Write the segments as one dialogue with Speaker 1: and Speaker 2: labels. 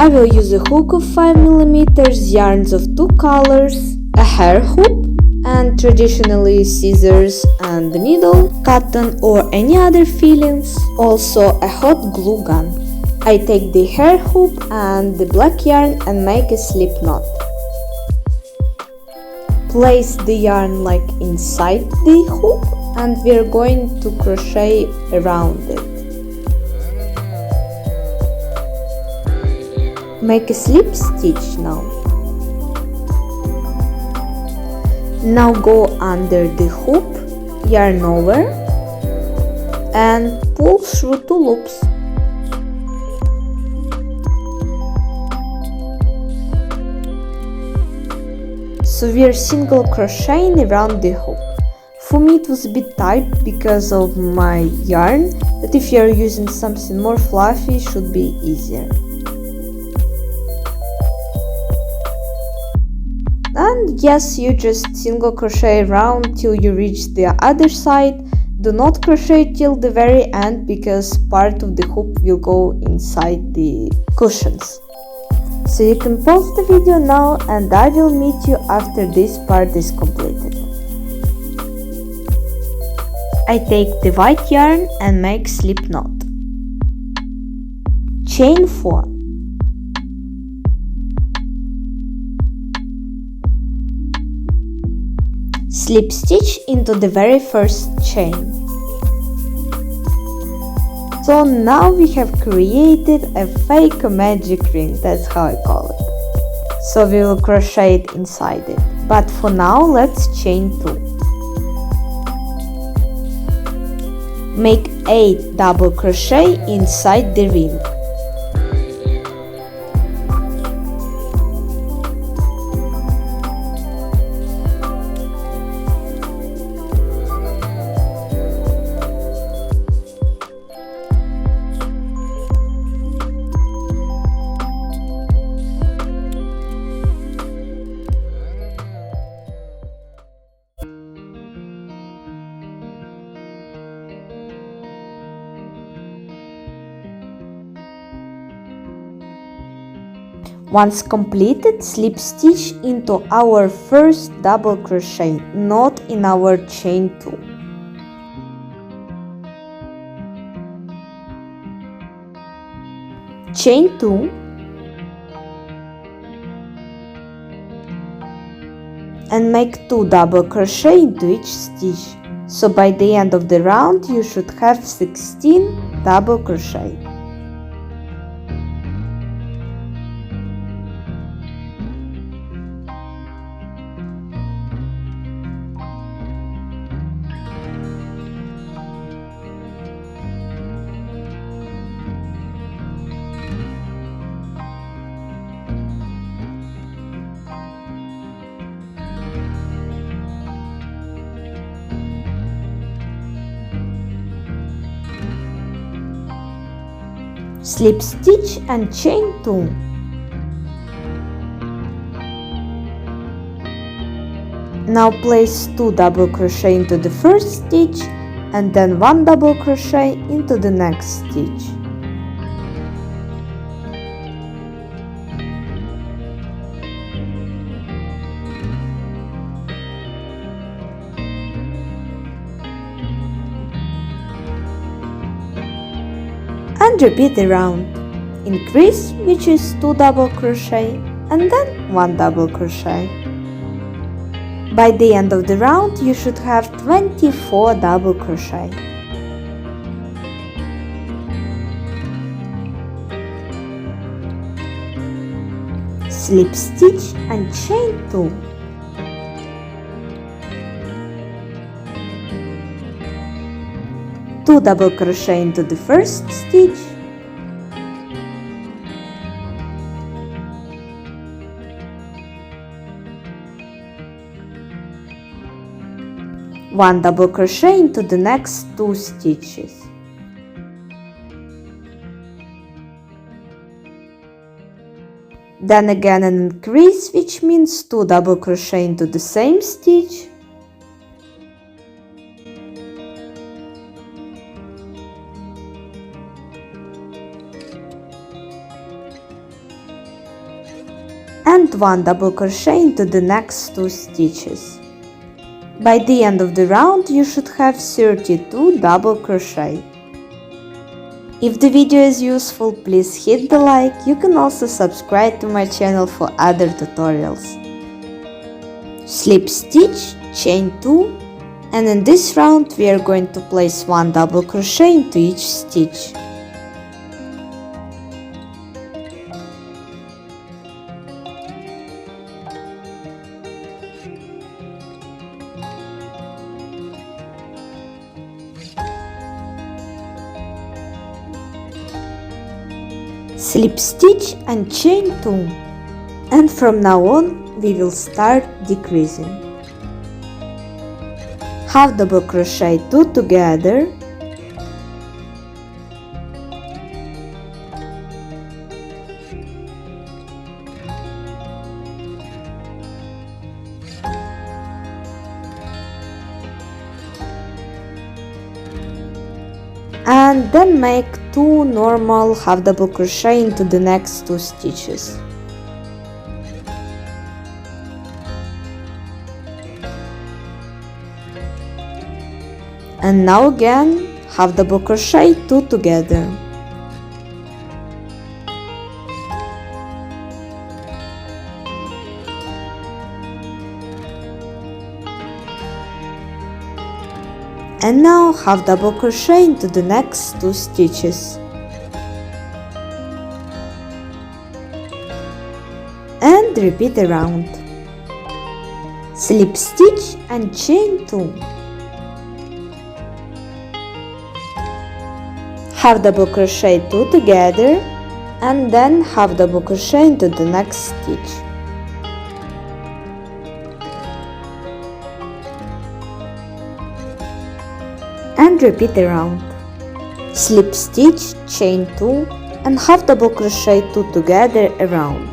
Speaker 1: I will use a hook of 5mm, yarns of 2 colors, a hair hoop, and traditionally scissors and the needle, cotton or any other fillings, also a hot glue gun. I take the hair hoop and the black yarn and make a slip knot. Place the yarn like inside the hoop and we are going to crochet around it. Make a slip stitch now. Now go under the hoop, yarn over and pull through 2 loops. So we are single crocheting around the hoop. For me it was a bit tight because of my yarn, but if you are using something more fluffy it should be easier. And yes, you just single crochet around till you reach the other side. Do not crochet till the very end because part of the hoop will go inside the cushions. So you can pause the video now and I will meet you after this part is completed. I take the white yarn and make slip knot. Chain 4. Slip stitch into the very first chain. So now we have created a fake magic ring, that's how I call it. So we will crochet it inside it. But for now let's chain 2. Make 8 double crochet inside the ring. Once completed, slip stitch into our first double crochet, not in our chain 2. Chain 2 and make 2 double crochet into each stitch. So by the end of the round you should have 16 double crochet. Slip stitch and chain 2. Now place 2 double crochet into the first stitch and then 1 double crochet into the next stitch. And repeat the round. Increase, which is 2 double crochet and then 1 double crochet. By the end of the round you should have 24 double crochet. Slip stitch and chain 2. Two double crochet into the first stitch, one double crochet into the next 2 stitches. Then again an increase, which means 2 double crochet into the same stitch. and 1 double crochet into the next 2 stitches. By the end of the round you should have 32 double crochet. If the video is useful, please hit the like. You can also subscribe to my channel for other tutorials. Slip stitch, chain 2, and in this round we are going to place 1 double crochet into each stitch. Slip stitch and chain 2, and from now on we will start decreasing. Half double crochet 2 together, and then make 2 normal half double crochet into the next 2 stitches. And now again half double crochet 2 together. And now half double crochet into the next 2 stitches. And repeat around. Slip stitch and chain 2. Half double crochet 2 together, and then half double crochet into the next stitch. And repeat around. Slip stitch, chain 2, and half double crochet 2 together around.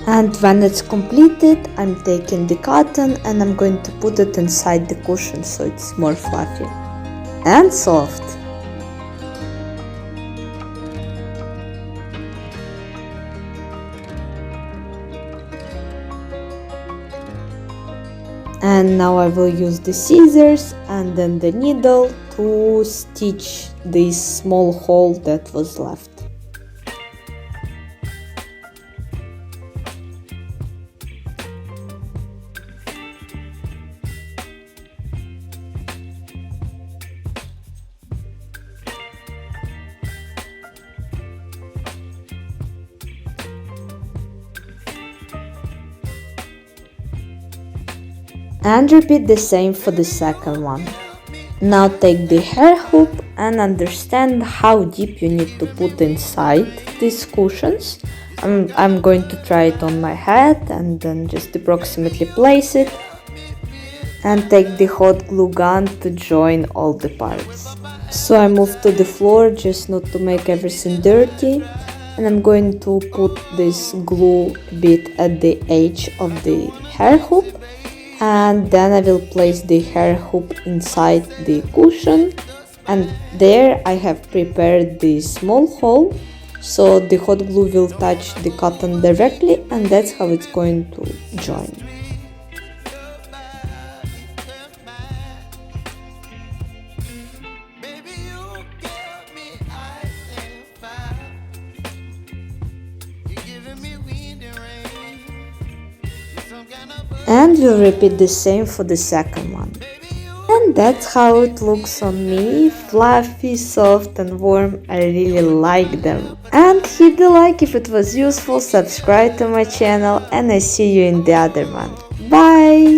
Speaker 1: And when it's completed, I'm taking the cotton and I'm going to put it inside the cushion so it's more fluffy and soft. And now I will use the scissors and then the needle to stitch this small hole that was left. And repeat the same for the second one. Now take the hair hoop and understand how deep you need to put inside these cushions. I'm going to try it on my head and then just approximately place it. And take the hot glue gun to join all the parts. So I move to the floor just not to make everything dirty. And I'm going to put this glue bit at the edge of the hair hoop. And then I will place the hair hoop inside the cushion, and there I have prepared the small hole so the hot glue will touch the cotton directly, and that's how it's going to join. And we'll repeat the same for the second one. And that's how it looks on me, fluffy, soft and warm. I really like them. And hit the like if it was useful, subscribe to my channel, and I see you in the other one. Bye!